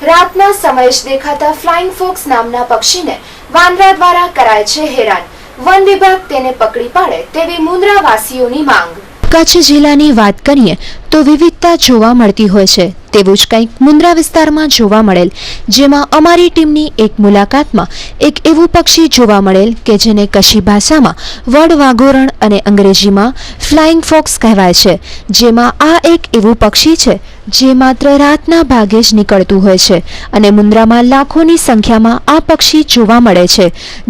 રાતના સમયે જ દેખાતા ફ્લાઇંગ ફોક્સ નામના પક્ષીને વાંદરા દ્વારા કરાય છે હેરાન. વન વિભાગ તેને પકડી પાડે તેવી મુન્દ્રાવાસીઓની માંગ. કચ્છ જિલ્લાની વાત કરીએ તો વિવિધતા જોવા મળતી હોય છે તેવું જ કંઈક મુન્દ્રા વિસ્તારમાં જોવા મળેલ, જેમાં અમારી ટીમની એક મુલાકાતમાં એક એવું પક્ષી જોવા મળેલ કે જેને કચ્છી ભાષામાં વડ વાઘોરણ અને અંગ્રેજીમાં ફ્લાઇંગ ફોક્સ કહેવાય છે. જેમાં આ એક એવું પક્ષી છે જે માત્ર રાતના ભાગે જ નીકળતું હોય છે અને મુન્દ્રામાં લાખોની સંખ્યામાં આ પક્ષી જોવા મળે છે.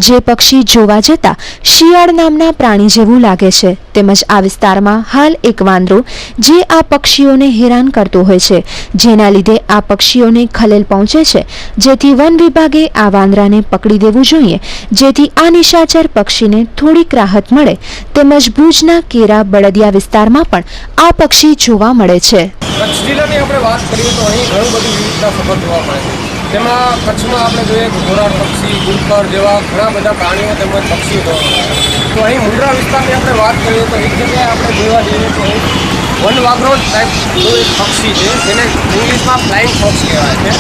જે પક્ષી જોવા જતા શિયાળ નામના પ્રાણી જેવું લાગે છે. તેમજ આ વિસ્તારમાં હાલ એક વાંદરો જે આ પક્ષીઓને હેરાન કરતો હોય છે, જેના લીધે આ પક્ષીઓને ખલેલ પહોંચે છે. જેથી વન વિભાગે આ વાંદરાને પકડી દેવું જોઈએ, જેથી આ નિશાચર પક્ષીને થોડીક રાહત મળે. તેમજ ભુજના કેરા બળદિયા વિસ્તારમાં પણ આ પક્ષી જોવા મળે છે. કચ્છ જિલ્લાની આપણે વાત કરીએ તો અહીં ઘણું બધું વિવિધતા સફળ જોવા મળે છે. તેમાં કચ્છમાં આપણે જોઈએ તો ઘોરાડ પક્ષી, ગુલકર જેવા ઘણા બધા પ્રાણીઓ તેમજ પક્ષીઓ જોવા મળે છે. તો અહીં મુન્દ્રા વિસ્તારની આપણે વાત કરીએ તો એક જગ્યાએ આપણે જોવા જઈએ તો વન વાઘરોળ ટાઈપનું એક પક્ષી છે, જેને ઇંગ્લિશમાં ફ્લાઇંગ ફોક્સ કહેવાય છે.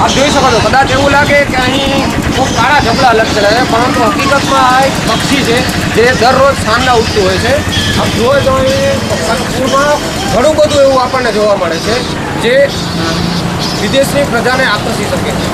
આપ જોઈ શકો છો, કદાચ એવું લાગે કે અહીં ખૂબ કાળા ઢબલા લખેલા છે, પરંતુ હકીકતમાં આ એક પક્ષી છે જે દરરોજ સાંજના ઉડતું હોય છે. આપ જુઓ તો કચ્છમાં ઘણું બધું એવું આપણને જોવા મળે છે જે વિદેશની પ્રજાને આકર્ષી શકે છે.